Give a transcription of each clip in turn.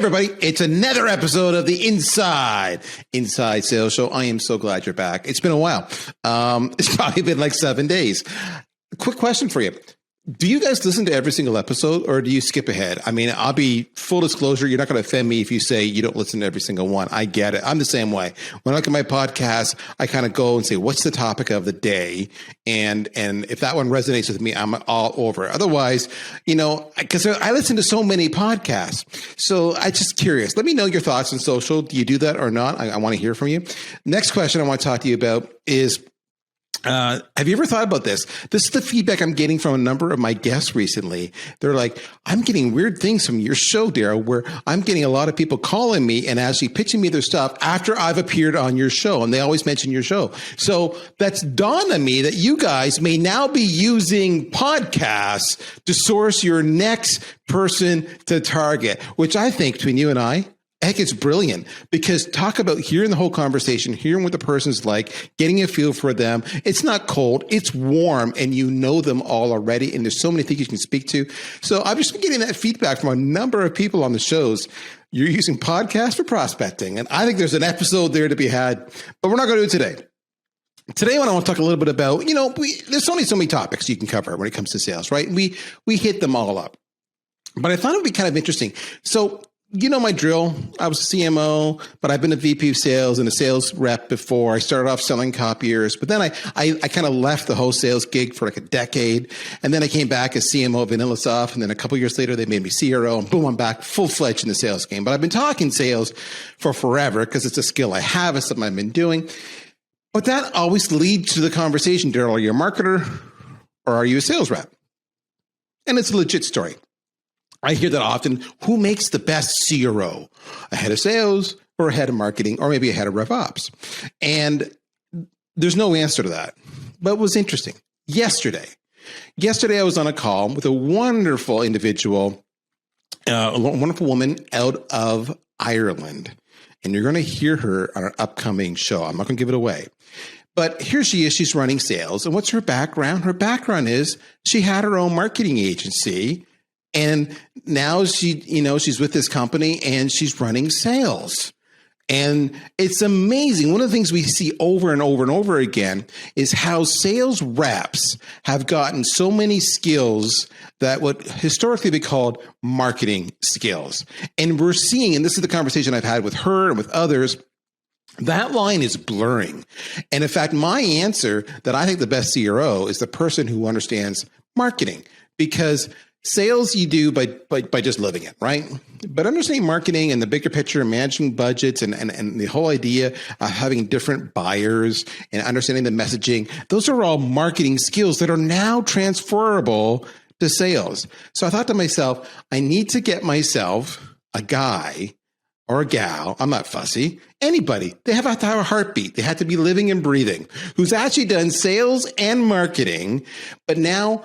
everybody, it's another episode of the Inside Sales Show. I am so glad you're back. It's been a while. It's probably been like 7 days. Quick question for you. Do you guys listen to every single episode or do you skip ahead? I mean, I'll be full disclosure. You're not going to offend me if you say you don't listen to every single one. I get it. I'm the same way. When I look at my podcast, I kind of go and say, what's the topic of the day? And if that one resonates with me, I'm all over it. Otherwise, because I listen to so many podcasts. So I'm just curious. Let me know your thoughts on social. Do you do that or not? I want to hear from you. Next question I want to talk to you about is, have you ever thought about this? This is the feedback I'm getting from a number of my guests recently. They're like, I'm getting weird things from your show, Daryl, where I'm getting a lot of people calling me and actually pitching me their stuff after I've appeared on your show. And they always mention your show. So that's dawned on me that you guys may now be using podcasts to source your next person to target, which I think between you and I, heck, it's brilliant because talk about hearing the whole conversation, hearing what the person's like, getting a feel for them. It's not cold, it's warm, and you know them all already. And there's so many things you can speak to. So I've just been getting that feedback from a number of people on the shows. You're using podcasts for prospecting. And I think there's an episode there to be had, but we're not going to do it today. Today, I want to talk a little bit about, there's only so many topics you can cover when it comes to sales, right? We hit them all up. But I thought it would be kind of interesting. So, you know my drill. I was a CMO, but I've been a VP of sales and a sales rep before. I started off selling copiers, but then I kind of left the whole sales gig for like a decade. And then I came back as CMO of VanillaSoft. And then a couple of years later, they made me CRO and boom, I'm back full-fledged in the sales game. But I've been talking sales for forever because it's a skill I have. It's something I've been doing. But that always leads to the conversation, Daryl, are you a marketer or are you a sales rep? And it's a legit story. I hear that often. Who makes the best CRO? A head of sales or a head of marketing or maybe a head of rev ops? And there's no answer to that. But it was interesting. Yesterday I was on a call with a wonderful individual, a wonderful woman out of Ireland. And you're going to hear her on our upcoming show. I'm not going to give it away. But here she is. She's running sales. And what's her background? Her background is she had her own marketing agency. And now she's with this company and she's running sales. And it's amazing. One of the things we see over and over and over again is how sales reps have gotten so many skills that would historically be called marketing skills. And we're seeing, and this is the conversation I've had with her and with others, that line is blurring. And in fact, my answer that I think the best CRO is the person who understands marketing, because sales you do by just living it, right? But understanding marketing and the bigger picture, managing budgets and the whole idea of having different buyers and understanding the messaging, those are all marketing skills that are now transferable to sales. So I thought to myself, I need to get myself a guy or a gal, I'm not fussy, anybody. They have to have a heartbeat. They have to be living and breathing, who's actually done sales and marketing, but now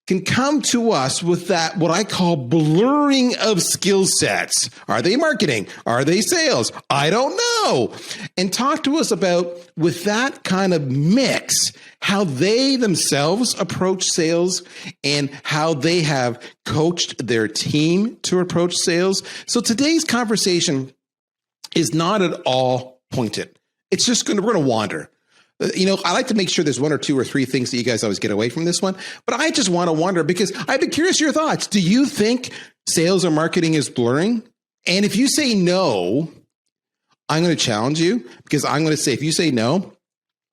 can come to us with that, what I call blurring of skill sets. Are they marketing? Are they sales? I don't know. And talk to us about, with that kind of mix, how they themselves approach sales and how they have coached their team to approach sales. So today's conversation is not at all pointed. It's just we're going to wander. I like to make sure there's one or two or three things that you guys always get away from this one, but I just want to wonder because I'd be curious your thoughts. Do you think sales or marketing is blurring? And if you say no, I'm going to challenge you because I'm going to say, if you say no,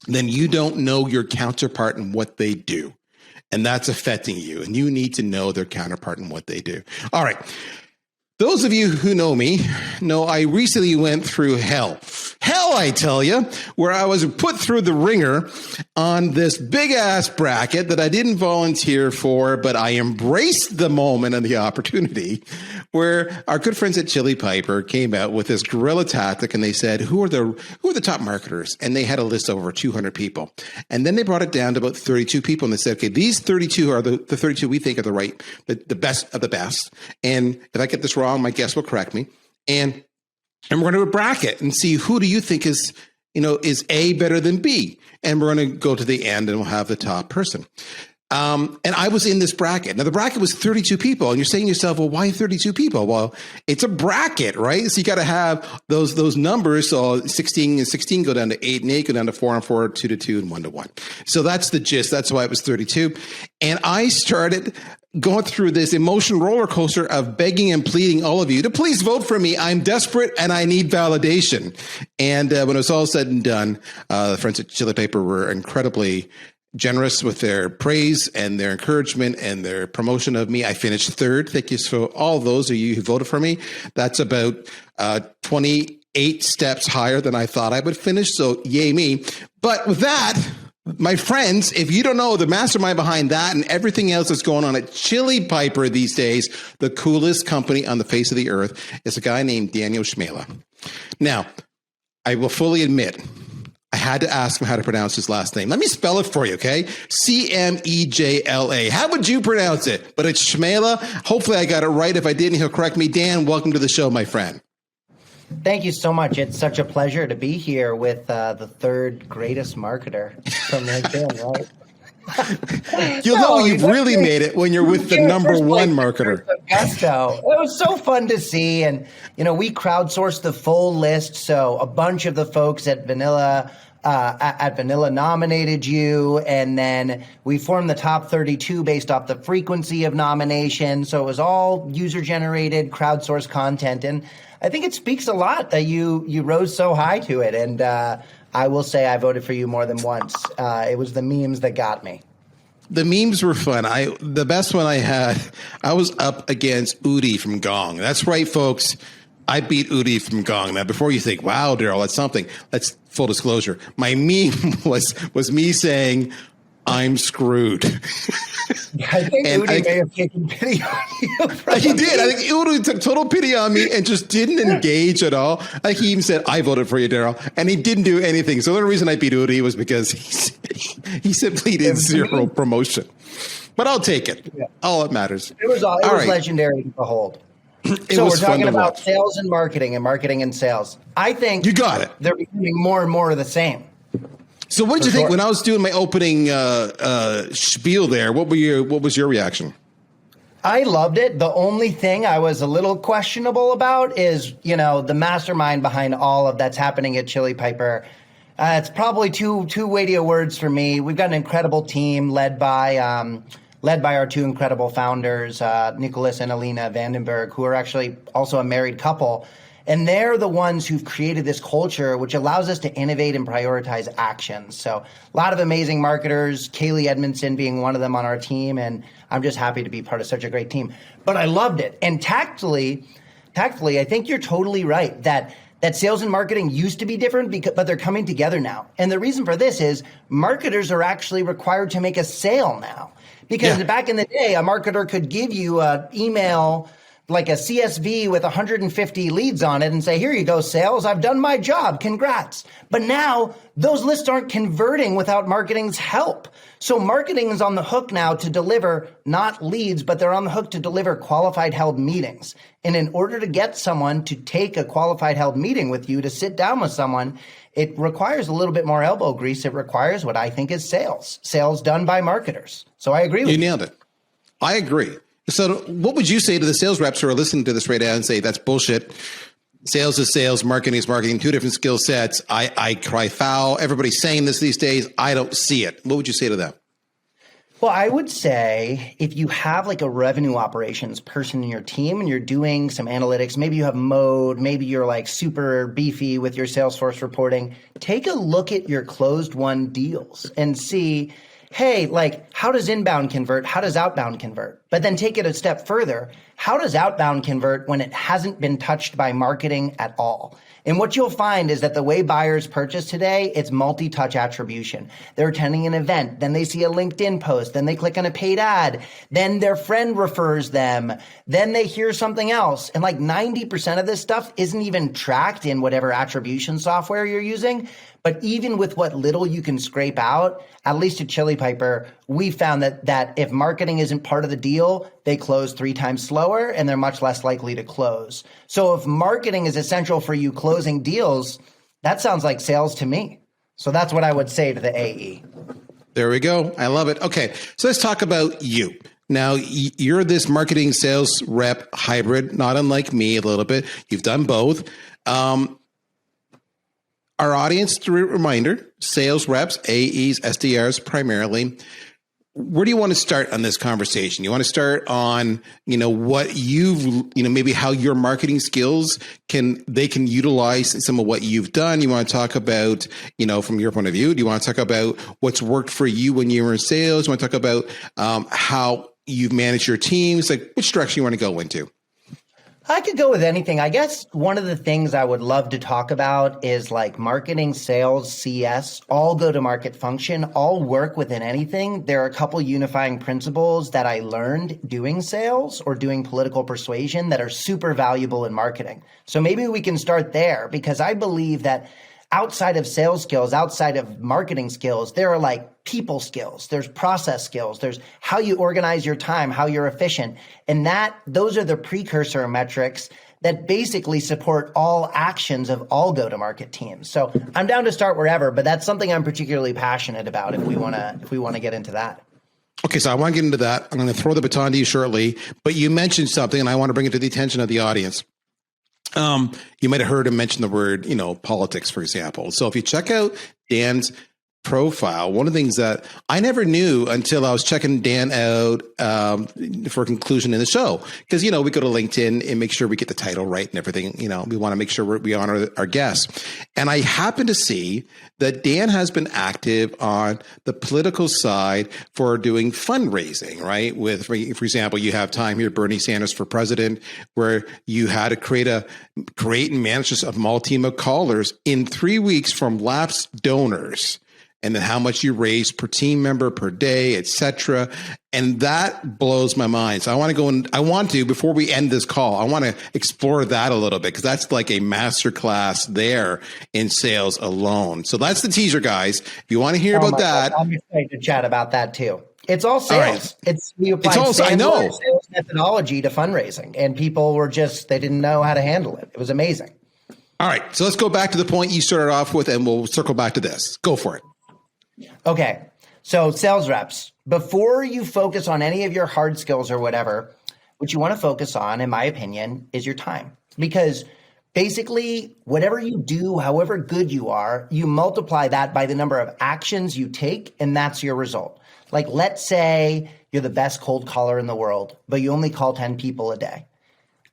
then you don't know your counterpart and what they do. And that's affecting you. And you need to know their counterpart and what they do. All right. Those of you who know me know I recently went through hell. Hell, I tell you, where I was put through the ringer on this big ass bracket that I didn't volunteer for, but I embraced the moment and the opportunity where our good friends at Chili Piper came out with this guerrilla tactic and they said, who are the top marketers? And they had a list of over 200 people. And then they brought it down to about 32 people and they said, okay, these 32 are the 32 we think are the best of the best. And if I get this wrong, my guest will correct me. And we're going to do a bracket and see who do you think is A better than B? And we're going to go to the end and we'll have the top person. And I was in this bracket. Now the bracket was 32 people, and you're saying to yourself, well, why 32 people? Well, it's a bracket, right? So you got to have those numbers. So 16 and 16 go down to 8 and 8 go down to 4 and 4, 2 to 2, and 1 to 1. So that's the gist. That's why it was 32. And I started going through this emotion roller coaster of begging and pleading all of you to please vote for me. I'm desperate and I need validation. And when it was all said and done, the friends at Chili Paper were incredibly generous with their praise and their encouragement and their promotion of me. I finished third. Thank you for all those of you who voted for me. That's about 28 steps higher than I thought I would finish. So yay me. But with that, my friends, if you don't know the mastermind behind that and everything else that's going on at Chili Piper these days, the coolest company on the face of the earth is a guy named Daniel Cmejla. Now, I will fully admit, I had to ask him how to pronounce his last name. Let me spell it for you, okay? Cmejla. How would you pronounce it? But it's Cmejla. Hopefully I got it right. If I didn't, he'll correct me. Dan, welcome to the show, my friend. Thank you so much. It's such a pleasure to be here with the third greatest marketer from LinkedIn, right? You'll know you've really made it when you're with the number one marketer. Gusto. It was so fun to see. And, we crowdsourced the full list. So a bunch of the folks at Vanilla nominated you. And then we formed the top 32 based off the frequency of nomination. So it was all user generated, crowdsourced content. And I think it speaks a lot that you rose so high to it. And I will say I voted for you more than once. It was the memes that got me. The memes were fun. The best one I had, I was up against Udi from Gong. That's right, folks. I beat Udi from Gong. Now, before you think, wow, Daryl, that's something. Let's full disclosure. My meme was me saying, I'm screwed. I think Udi may have taken pity on you. He did. I think Udi took total pity on me and just didn't engage at all. I think he even said, I voted for you, Daryl. And he didn't do anything. So the only reason I beat Udi was because he simply did zero promotion. But I'll take it. Yeah. All that matters. It was legendary to behold. So we're talking about sales and marketing and sales. I think you got it. They're becoming more and more of the same. So what did you think when I was doing my opening spiel there? What was your reaction? I loved it. The only thing I was a little questionable about is, the mastermind behind all of that's happening at Chili Piper. It's probably too weighty of words for me. We've got an incredible team led by our two incredible founders, Nicholas and Alina Vandenberg, who are actually also a married couple. And they're the ones who've created this culture, which allows us to innovate and prioritize actions. So a lot of amazing marketers, Kaylee Edmondson being one of them on our team. And I'm just happy to be part of such a great team. But I loved it. And tactfully, I think you're totally right that sales and marketing used to be different, but they're coming together now. And the reason for this is marketers are actually required to make a sale now. Because back in the day, a marketer could give you an email like a CSV with 150 leads on it and say, here you go, sales, I've done my job, congrats. But now those lists aren't converting without marketing's help. So marketing is on the hook now to deliver not leads, but they're on the hook to deliver qualified held meetings. And in order to get someone to take a qualified held meeting with you, to sit down with someone, it requires a little bit more elbow grease. It requires what I think is sales done by marketers. So I agree with you. You nailed it. I agree. So what would you say to the sales reps who are listening to this right now and say, that's bullshit. Sales is sales, marketing is marketing, two different skill sets. I cry foul. Everybody's saying this these days. I don't see it. What would you say to them? Well, I would say if you have like a revenue operations person in your team and you're doing some analytics, maybe you have mode, maybe you're like super beefy with your Salesforce reporting, take a look at your closed won deals and see, hey, like how does inbound convert? How does outbound convert? But then take it a step further. How does outbound convert when it hasn't been touched by marketing at all? And what you'll find is that the way buyers purchase today, it's multi-touch attribution. They're attending an event, then they see a LinkedIn post, then they click on a paid ad, then their friend refers them, then they hear something else. And like 90% of this stuff isn't even tracked in whatever attribution software you're using. But even with what little you can scrape out, at least at Chili Piper, we found that if marketing isn't part of the deal, they close 3 times slower and they're much less likely to close. So if marketing is essential for you closing deals, that sounds like sales to me. So that's what I would say to the AE. There we go. I love it. Okay, so let's talk about you. Now, you're this marketing sales rep hybrid, not unlike me a little bit. You've done both. Our audience, to reminder, sales reps, AEs, SDRs primarily. Where do you want to start on this conversation? You want to start on, what you've, maybe how your marketing skills can utilize some of what you've done. You want to talk about, from your point of view, do you want to talk about what's worked for you when you were in sales? You want to talk about how you've managed your teams? Like, which direction you want to go into? I could go with anything. I guess one of the things I would love to talk about is like marketing, sales, CS, all go-to-market function, all work within anything. There are a couple unifying principles that I learned doing sales or doing political persuasion that are super valuable in marketing. So maybe we can start there, because I believe that outside of sales skills, outside of marketing skills, there are like people skills, there's process skills, there's how you organize your time, how you're efficient. And those are the precursor metrics that basically support all actions of all go-to-market teams. So I'm down to start wherever, but that's something I'm particularly passionate about if we want to get into that. Okay, so I want to get into that. I'm going to throw the baton to you shortly, but you mentioned something and I want to bring it to the attention of the audience. You might have heard him mention the word, politics, for example. So if you check out Dan's profile, one of the things that I never knew until I was checking Dan out for a conclusion in the show, because, we go to LinkedIn and make sure we get the title right and everything. We want to make sure we honor our guests. And I happen to see that Dan has been active on the political side for doing fundraising, right? With, for example, you have time here, Bernie Sanders for president, where you had to create and manage a small team of callers in 3 weeks from lapsed donors, and then how much you raise per team member per day, et cetera. And that blows my mind. So I want to, before we end this call, I want to explore that a little bit, because that's like a masterclass there in sales alone. So that's the teaser, guys. If you want to hear about that. I'm excited to chat about that too. It's all sales. Right. We applied sales methodology to fundraising, and people were they didn't know how to handle it. It was amazing. All right. So let's go back to the point you started off with, and we'll circle back to this. Go for it. Okay. So sales reps, before you focus on any of your hard skills or whatever, what you want to focus on, in my opinion, is your time. Because basically, whatever you do, however good you are, you multiply that by the number of actions you take, and that's your result. Like, let's say you're the best cold caller in the world, but you only call 10 people a day.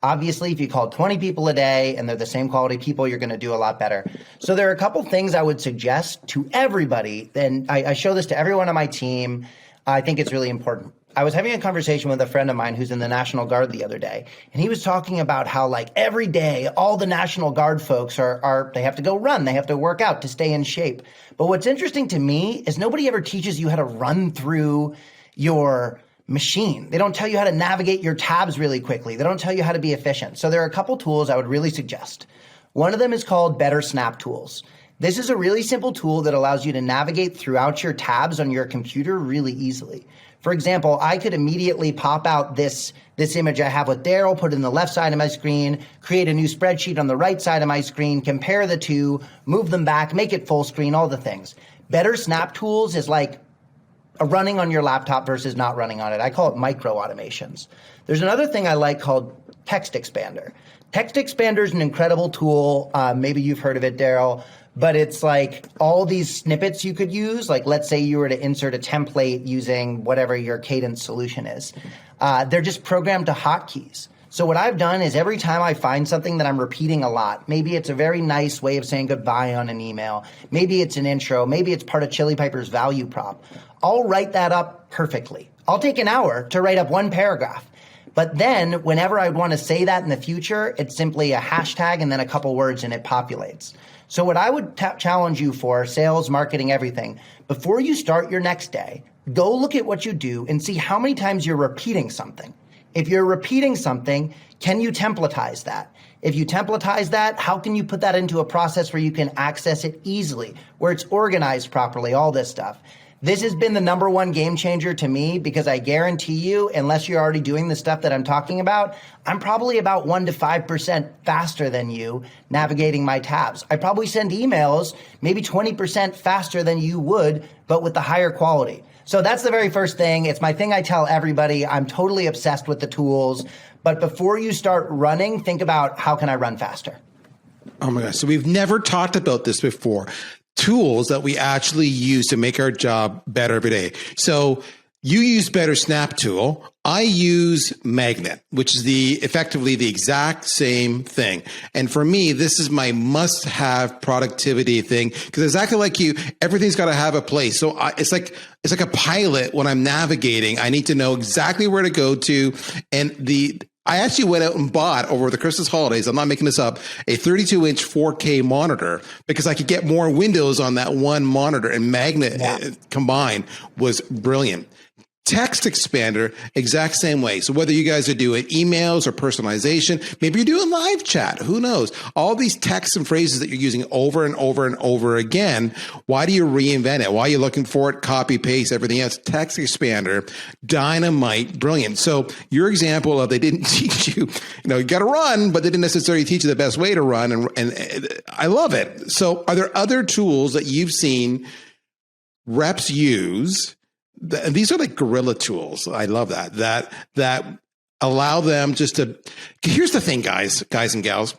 Obviously, if you call 20 people a day and they're the same quality people, you're going to do a lot better. So there are a couple things I would suggest to everybody, and I show this to everyone on my team. I think it's really important. I was having a conversation with a friend of mine who's in the National Guard the other day, and he was talking about how, like, every day, all the National Guard folks they have to go run, they have to work out to stay in shape. But what's interesting to me is nobody ever teaches you how to run through your machine. They don't tell you how to navigate your tabs really quickly. They don't tell you how to be efficient. So there are a couple tools I would really suggest. One of them is called Better Snap Tools. This is a really simple tool that allows you to navigate throughout your tabs on your computer really easily. For example, I could immediately pop out this image I have with Daryl, put it in the left side of my screen, create a new spreadsheet on the right side of my screen, compare the two, move them back, make it full screen, all the things. Better Snap Tools is like running on your laptop versus not running on it. I call it micro automations. There's another thing I like called Text Expander. Text Expander is an incredible tool. Maybe you've heard of it, Daryl, but it's like all these snippets you could use. Like, let's say you were to insert a template using whatever your cadence solution is. They're just programmed to hotkeys. So what I've done is every time I find something that I'm repeating a lot, maybe it's a very nice way of saying goodbye on an email, maybe it's an intro, maybe it's part of Chili Piper's value prop, I'll write that up perfectly. I'll take an hour to write up one paragraph. But then whenever I want to say that in the future, it's simply a hashtag and then a couple words and it populates. So what I would challenge you for, sales, marketing, everything, before you start your next day, go look at what you do and see how many times you're repeating something. If you're repeating something, can you templatize that? If you templatize that, how can you put that into a process where you can access it easily, where it's organized properly, all this stuff? This has been the number one game changer to me because I guarantee you, unless you're already doing the stuff that I'm talking about, I'm probably about 1 to 5% faster than you navigating my tabs. I probably send emails maybe 20% faster than you would, but with the higher quality. So that's the very first thing. It's my thing I tell everybody. I'm totally obsessed with the tools. But before you start running, think about how can I run faster? Oh my gosh. So we've never talked about this before. Tools that we actually use to make our job better every day. So you use Better Snap Tool. I use Magnet, which is effectively the exact same thing. And for me, this is my must-have productivity thing because exactly like you, everything's got to have a place. So it's like a pilot when I'm navigating. I need to know exactly where to go to, and I actually went out and bought over the Christmas holidays, I'm not making this up, a 32-inch 4K monitor because I could get more windows on that one monitor, and Magnet combined was brilliant. Text expander, exact same way. So whether you guys are doing emails or personalization, maybe you're doing live chat, who knows? All these texts and phrases that you're using over and over and over again, why do you reinvent it? Why are you looking for it? Copy, paste, everything else. Text expander, dynamite, brilliant. So your example of they didn't teach you, you got to run, but they didn't necessarily teach you the best way to run. And I love it. So are there other tools that you've seen reps use? And these are like guerrilla tools. I love that allow them just to. Here's the thing, guys and gals.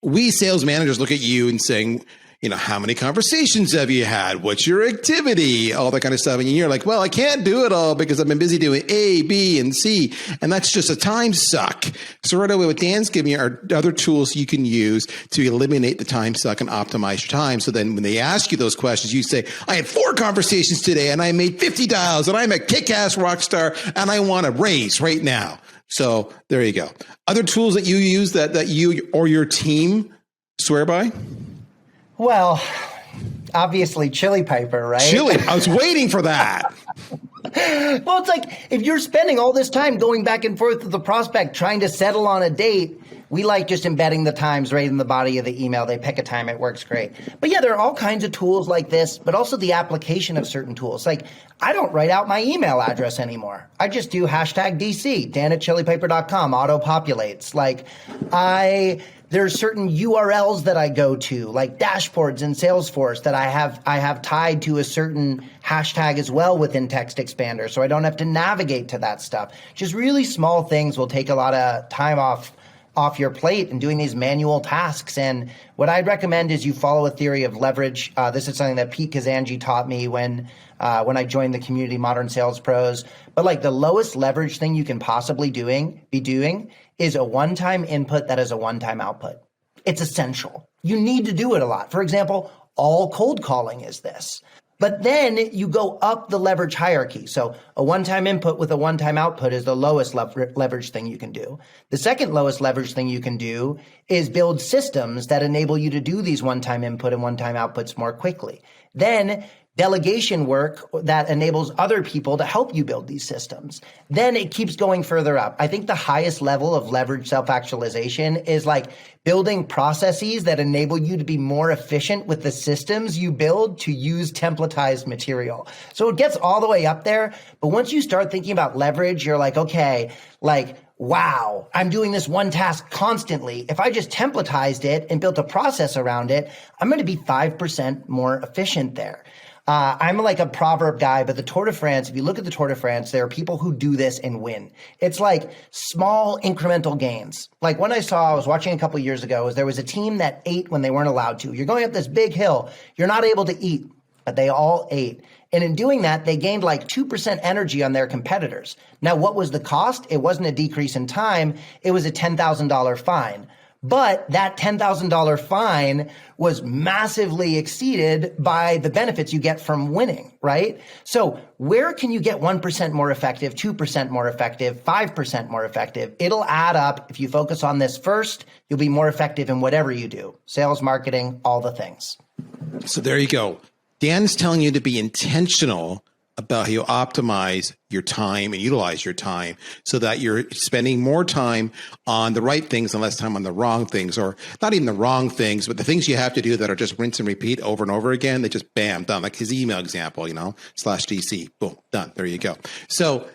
We sales managers look at you and saying, how many conversations have you had? What's your activity? All that kind of stuff. And you're like, well, I can't do it all because I've been busy doing A, B, and C. And that's just a time suck. So right away, what Dan's giving you are other tools you can use to eliminate the time suck and optimize your time. So then when they ask you those questions, you say, I had 4 conversations today and I made 50 dials and I'm a kick-ass rock star and I want a raise right now. So there you go. Other tools that you use that you or your team swear by? Well, obviously Chili Piper, right? Chili. I was waiting for that. Well, it's like if you're spending all this time going back and forth with the prospect trying to settle on a date, we like just embedding the times right in the body of the email. They pick a time. It works great. But yeah, there are all kinds of tools like this, but also the application of certain tools. Like I don't write out my email address anymore. I just do #DC, dan@chilipiper.com, auto-populates. There's certain URLs that I go to, like dashboards in Salesforce that I have tied to a certain hashtag as well within Text Expander, so I don't have to navigate to that stuff. Just really small things will take a lot of time off your plate and doing these manual tasks. And what I'd recommend is you follow a theory of leverage. This is something that Pete Kazanji taught me when I joined the community Modern Sales Pros. But like the lowest leverage thing you can possibly be doing is a one-time input that is a one-time output. It's essential. You need to do it a lot. For example, all cold calling is this. But then you go up the leverage hierarchy. So a one-time input with a one-time output is the lowest leverage thing you can do. The second lowest leverage thing you can do is build systems that enable you to do these one-time input and one-time outputs more quickly. Then delegation work that enables other people to help you build these systems. Then it keeps going further up. I think the highest level of leverage self-actualization is like building processes that enable you to be more efficient with the systems you build to use templatized material. So it gets all the way up there. But once you start thinking about leverage, you're like, okay, wow, I'm doing this one task constantly. If I just templatized it and built a process around it, I'm going to be 5% more efficient there. I'm like a proverb guy, but the Tour de France, if you look at the Tour de France, there are people who do this and win. It's like small incremental gains. Like I was watching a couple of years ago, there was a team that ate when they weren't allowed to. You're going up this big hill. You're not able to eat, but they all ate. And in doing that, they gained like 2% energy on their competitors. Now, what was the cost? It wasn't a decrease in time. It was a $10,000 fine. But that $10,000 fine was massively exceeded by the benefits you get from winning, right? So where can you get 1% more effective, 2% more effective, 5% more effective? It'll add up. If you focus on this first, you'll be more effective in whatever you do. Sales, marketing, all the things. So there you go. Dan's telling you to be intentional about how you optimize your time and utilize your time so that you're spending more time on the right things and less time on the wrong things, or not even the wrong things, but the things you have to do that are just rinse and repeat over and over again. They just bam, done. Like his email example, /DC, boom, done. There you go. So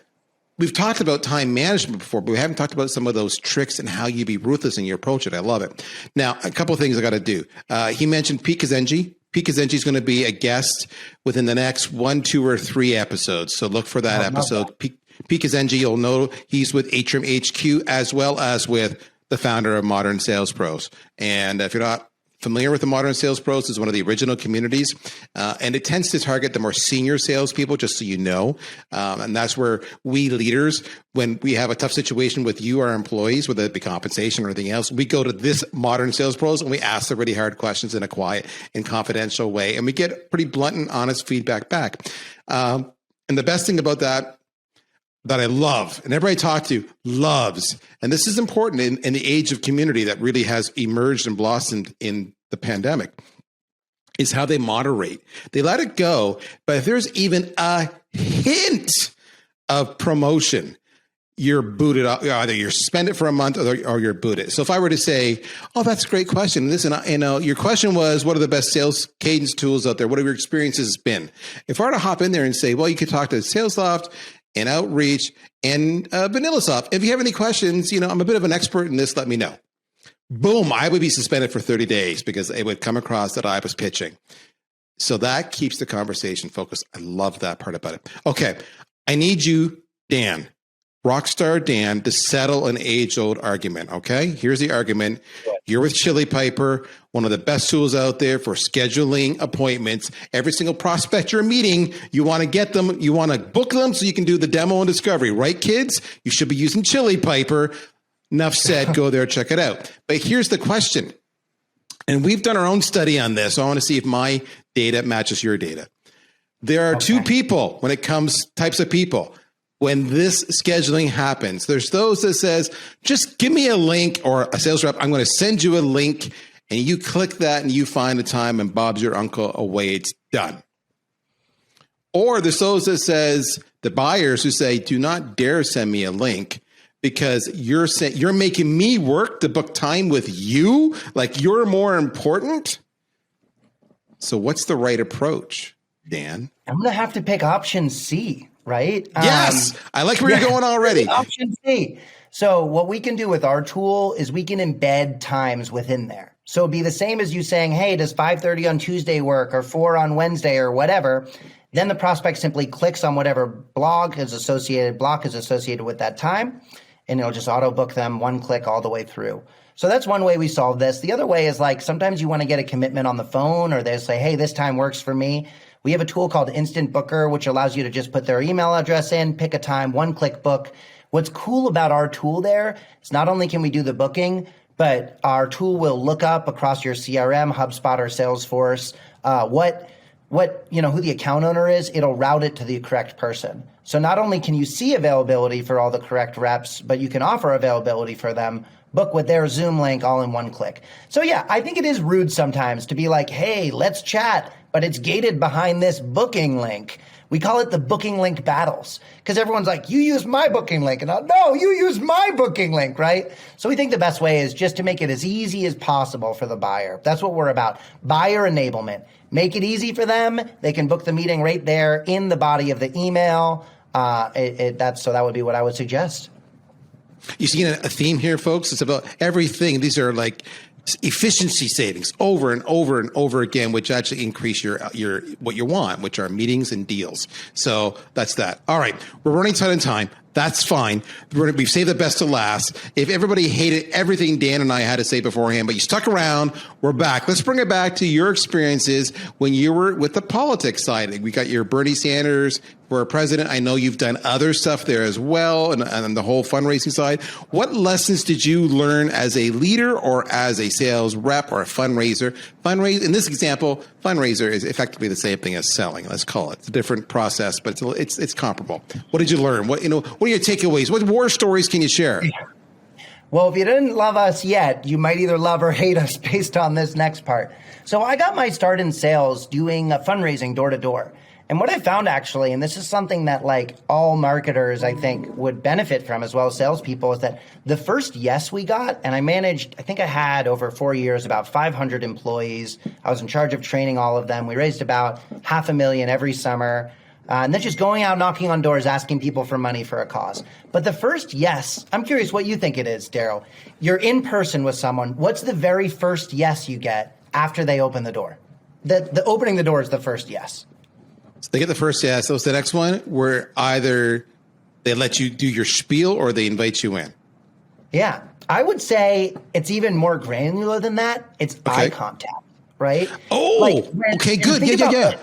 we've talked about time management before, but we haven't talked about some of those tricks and how you be ruthless in your approach it. I love it. Now, a couple of things I got to do. He mentioned Pete Kazenji. Pete Kazenji is going to be a guest within the next 1, 2, or 3 episodes. So look for that episode. Pete Kazenji, you'll know he's with Atrium HQ as well as with the founder of Modern Sales Pros. And if you're not familiar with the Modern Sales Pros, is one of the original communities, and it tends to target the more senior salespeople, just so you know. And that's where we leaders, when we have a tough situation with you, our employees, whether it be compensation or anything else, we go to this Modern Sales Pros and we ask the really hard questions in a quiet and confidential way, and we get pretty blunt and honest feedback back. And the best thing about that I love, and everybody I talk to loves, and this is important in the age of community that really has emerged and blossomed in the pandemic, is how they moderate. They let it go, but if there's even a hint of promotion, you're booted up. Either you spend it for a month or you're booted. So if I were to say, "Oh, that's a great question. Listen, your question was, what are the best sales cadence tools out there? What have your experiences been?" If I were to hop in there and say, "Well, you could talk to SalesLoft and Outreach and VanillaSoft. If you have any questions, I'm a bit of an expert in this, let me know." Boom, I would be suspended for 30 days because it would come across that I was pitching. So that keeps the conversation focused. I love that part about it. Okay, I need you, Dan, Rockstar Dan, to settle an age-old argument, okay? Here's the argument. You're with Chili Piper, one of the best tools out there for scheduling appointments. Every single prospect you're meeting, you want to get them, you want to book them so you can do the demo and discovery, right, kids? You should be using Chili Piper. Enough said, go there, check it out. But here's the question, and we've done our own study on this, so I want to see if my data matches your data. There are two people when it comes, types of people. When this scheduling happens, there's those that says, just give me a link, or a sales rep, I'm going to send you a link, and you click that and you find a time and Bob's your uncle, away it's done. Or there's those that says, the buyers who say, do not dare send me a link because you're making me work to book time with you, like you're more important. So what's the right approach, Dan? I'm going to have to pick option C. Right? Yes. I like where you're going already. Option C. So what we can do with our tool is we can embed times within there. So it'd be the same as you saying, hey, does 5:30 on Tuesday work, or 4 on Wednesday, or whatever. Then the prospect simply clicks on whatever block is associated with that time, and it'll just auto book them one click all the way through. So that's one way we solve this. The other way is, like, sometimes you want to get a commitment on the phone, or they say, hey, this time works for me. We have a tool called Instant Booker, which allows you to just put their email address in, pick a time, one-click book. What's cool about our tool there is not only can we do the booking, but our tool will look up across your CRM, HubSpot, or Salesforce, who the account owner is. It'll route it to the correct person. So not only can you see availability for all the correct reps, but you can offer availability for them, book with their Zoom link all in one click. So yeah, I think it is rude sometimes to be like, hey, let's chat, but it's gated behind this booking link. We call it the booking link battles because everyone's like, you use my booking link. And no, you use my booking link, right? So we think the best way is just to make it as easy as possible for the buyer. That's what we're about. Buyer enablement. Make it easy for them. They can book the meeting right there in the body of the email. So that would be what I would suggest. You see a theme here, folks? It's about everything. These are like efficiency savings over and over and over again, which actually increase your what you want, which are meetings and deals. So that's that. All right, we're running tight on time. That's fine. We've saved the best to last. If everybody hated everything Dan and I had to say beforehand, but you stuck around, we're back. Let's bring it back to your experiences when you were with the politics side. We got your Bernie Sanders for president. I know you've done other stuff there as well, and the whole fundraising side. What lessons did you learn as a leader or as a sales rep or a fundraiser? In this example, fundraiser is effectively the same thing as selling. Let's call it. It's a different process, but it's comparable. What did you learn? What are your takeaways? What war stories can you share? Well, if you didn't love us yet, you might either love or hate us based on this next part. So I got my start in sales doing fundraising door to door. And what I found actually, and this is something that like all marketers I think would benefit from as well as salespeople, is that the first yes we got, and I think I had over 4 years about 500 employees. I was in charge of training all of them. We raised about $500,000 every summer. And then just going out knocking on doors, asking people for money for a cause. But the first yes, I'm curious what you think it is, Daryl. You're in person with someone. What's the very first yes you get after they open the door? The opening the door is the first yes. So they get the first yes. So it's the next one where either they let you do your spiel or they invite you in. Yeah. I would say it's even more granular than that. It's eye contact, right? Oh, okay, good. Yeah.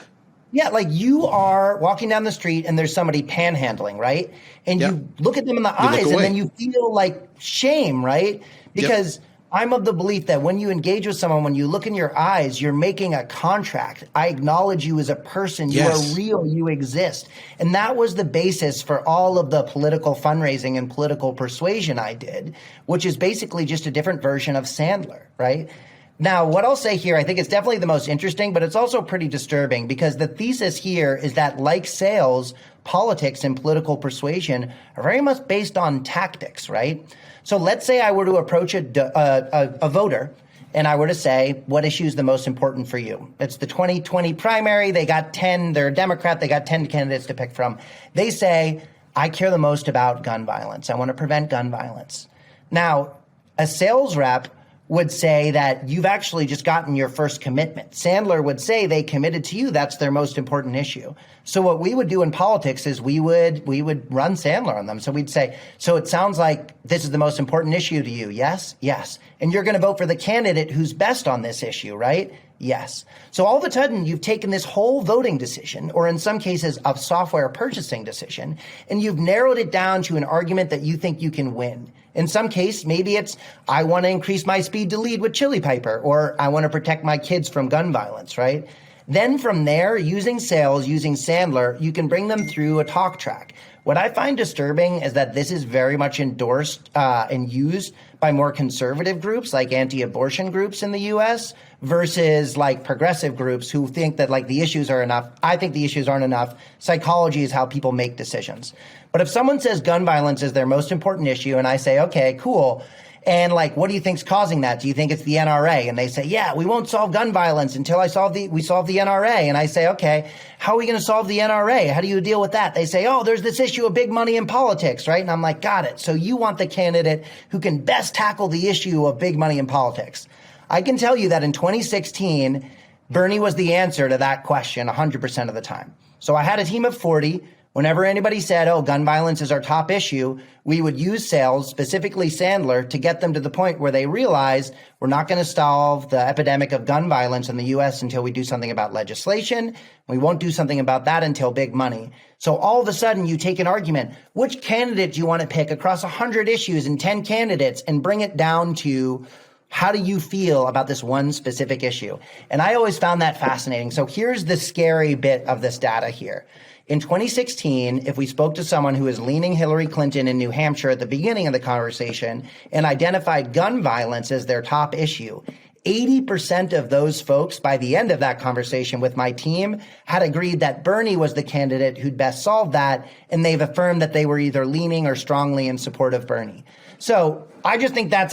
Yeah, like you are walking down the street and there's somebody panhandling, right? And you look at them in the eyes and then you feel like shame, right? Because I'm of the belief that when you engage with someone, when you look in your eyes, you're making a contract. I acknowledge you as a person. You are real. You exist. And that was the basis for all of the political fundraising and political persuasion I did, which is basically just a different version of Sandler, right? Now, what I'll say here, I think it's definitely the most interesting, but it's also pretty disturbing because the thesis here is that like sales, politics and political persuasion are very much based on tactics, right? So let's say I were to approach a voter and I were to say, what issue is the most important for you? It's the 2020 primary. They got 10, they're a Democrat. They got 10 candidates to pick from. They say, I care the most about gun violence. I want to prevent gun violence. Now, a sales rep would say that you've actually just gotten your first commitment. Sandler would say they committed to you. That's their most important issue. So what we would do in politics is we would run Sandler on them. So we'd say, so it sounds like this is the most important issue to you. Yes? Yes. And you're going to vote for the candidate who's best on this issue, right? Yes. So all of a sudden you've taken this whole voting decision, or in some cases a software purchasing decision, and you've narrowed it down to an argument that you think you can win. In some case, maybe it's, I want to increase my speed to lead with Chili Piper, or I want to protect my kids from gun violence, right? Then from there, using sales, using Sandler, you can bring them through a talk track. What I find disturbing is that this is very much endorsed and used by more conservative groups like anti-abortion groups in the US versus like progressive groups who think that like the issues are enough. I think the issues aren't enough. Psychology is how people make decisions. But if someone says gun violence is their most important issue and I say, okay, cool. And like, what do you think's causing that? Do you think it's the NRA? And they say, yeah, we won't solve gun violence until we solve the NRA. And I say, okay, how are we going to solve the NRA? How do you deal with that? They say, oh, there's this issue of big money in politics, right? And I'm like, got it. So you want the candidate who can best tackle the issue of big money in politics. I can tell you that in 2016, Bernie was the answer to that question 100% of the time. So I had a team of 40. Whenever anybody said, oh, gun violence is our top issue, we would use sales, specifically Sandler, to get them to the point where they realized we're not going to solve the epidemic of gun violence in the U.S. until we do something about legislation. We won't do something about that until big money. So all of a sudden, you take an argument, which candidate do you want to pick across 100 issues and 10 candidates and bring it down to how do you feel about this one specific issue? And I always found that fascinating. So here's the scary bit of this data here. In 2016, if we spoke to someone who is leaning Hillary Clinton in New Hampshire at the beginning of the conversation and identified gun violence as their top issue, 80% of those folks by the end of that conversation with my team had agreed that Bernie was the candidate who'd best solve that, and they've affirmed that they were either leaning or strongly in support of Bernie. So I just think that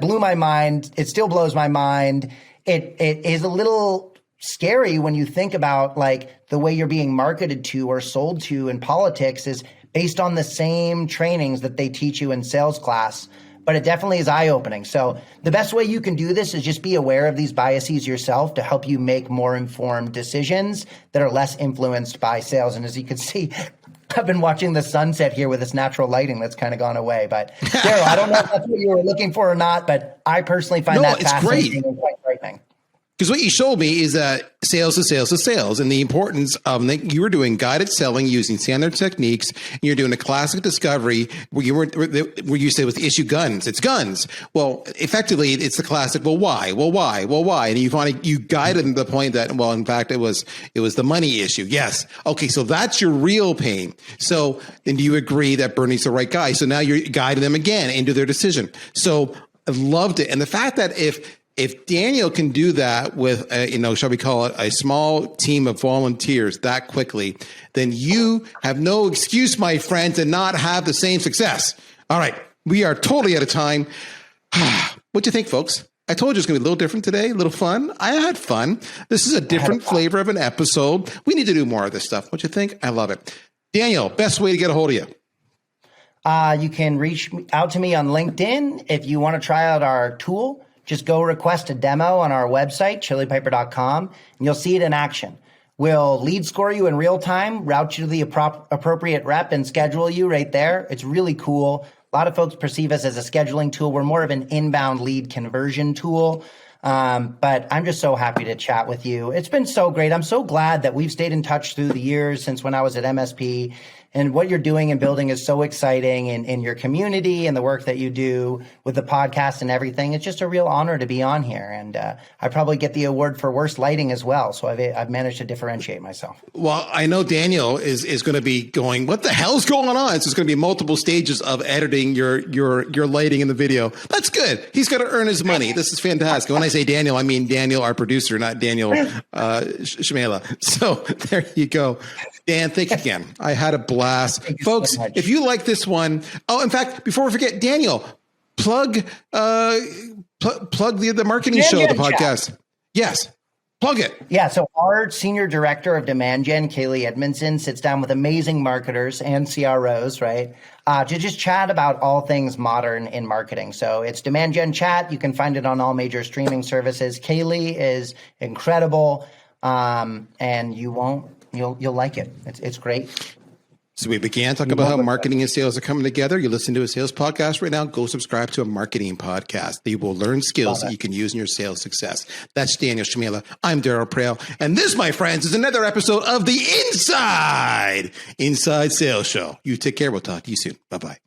blew my mind. It still blows my mind. It is a little scary when you think about like the way you're being marketed to or sold to in politics is based on the same trainings that they teach you in sales class, but it definitely is eye-opening. So the best way you can do this is just be aware of these biases yourself to help you make more informed decisions that are less influenced by sales. And as you can see, I've been watching the sunset here with this natural lighting that's kind of gone away. But Daryl, I don't know if that's what you were looking for or not, but I personally find that fascinating and quite frightening. Because what you showed me is that sales is sales is sales, and the importance of you were doing guided selling using standard techniques, and you're doing a classic discovery where you say with the issue guns, it's guns. Well, effectively, it's the classic. Well, why? Well, why? Well, why? And you guided them to the point that, well, in fact, it was the money issue. Yes. Okay, so that's your real pain. So then do you agree that Bernie's the right guy? So now you're guiding them again into their decision. So I loved it, and the fact that if if Daniel can do that with, shall we call it a small team of volunteers that quickly, then you have no excuse, my friend, to not have the same success. All right. We are totally out of time. What do you think, folks? I told you it's going to be a little different today, a little fun. I had fun. This is a different flavor of an episode. We need to do more of this stuff. What do you think? I love it. Daniel, best way to get a hold of you? You can reach out to me on LinkedIn. If you want to try out our tool, just go request a demo on our website, chilipiper.com, and you'll see it in action. We'll lead score you in real time, route you to the appropriate rep, and schedule you right there. It's really cool. A lot of folks perceive us as a scheduling tool. We're more of an inbound lead conversion tool. But I'm just so happy to chat with you. It's been so great. I'm so glad that we've stayed in touch through the years since when I was at MSP. And what you're doing and building is so exciting in your community and the work that you do with the podcast and everything. It's just a real honor to be on here. And I probably get the award for worst lighting as well. So I've managed to differentiate myself. Well, I know Daniel is going to be going, what the hell's going on? So it's going to be multiple stages of editing your lighting in the video. That's good. He's going to earn his money. This is fantastic. When I say Daniel, I mean Daniel, our producer, not Daniel Cmejla. So there you go. Dan, thank you again. I had a blast. Folks, so if you like this one, in fact, before we forget, Daniel, plug the marketing show, the podcast. Chat. Yes, plug it. Yeah, so our senior director of demand gen, Kaylee Edmondson, sits down with amazing marketers and CROs, right, to just chat about all things modern in marketing. So it's Demand Gen Chat. You can find it on all major streaming services. Kaylee is incredible, and You'll like it. It's great. So we began talking about how marketing and sales are coming together. You listen to a sales podcast right now. Go subscribe to a marketing podcast. You will learn skills that you can use in your sales success. That's Daniel Cmejla. I'm Daryl Prale. And this, my friends, is another episode of the Inside Sales Show. You take care. We'll talk to you soon. Bye-bye.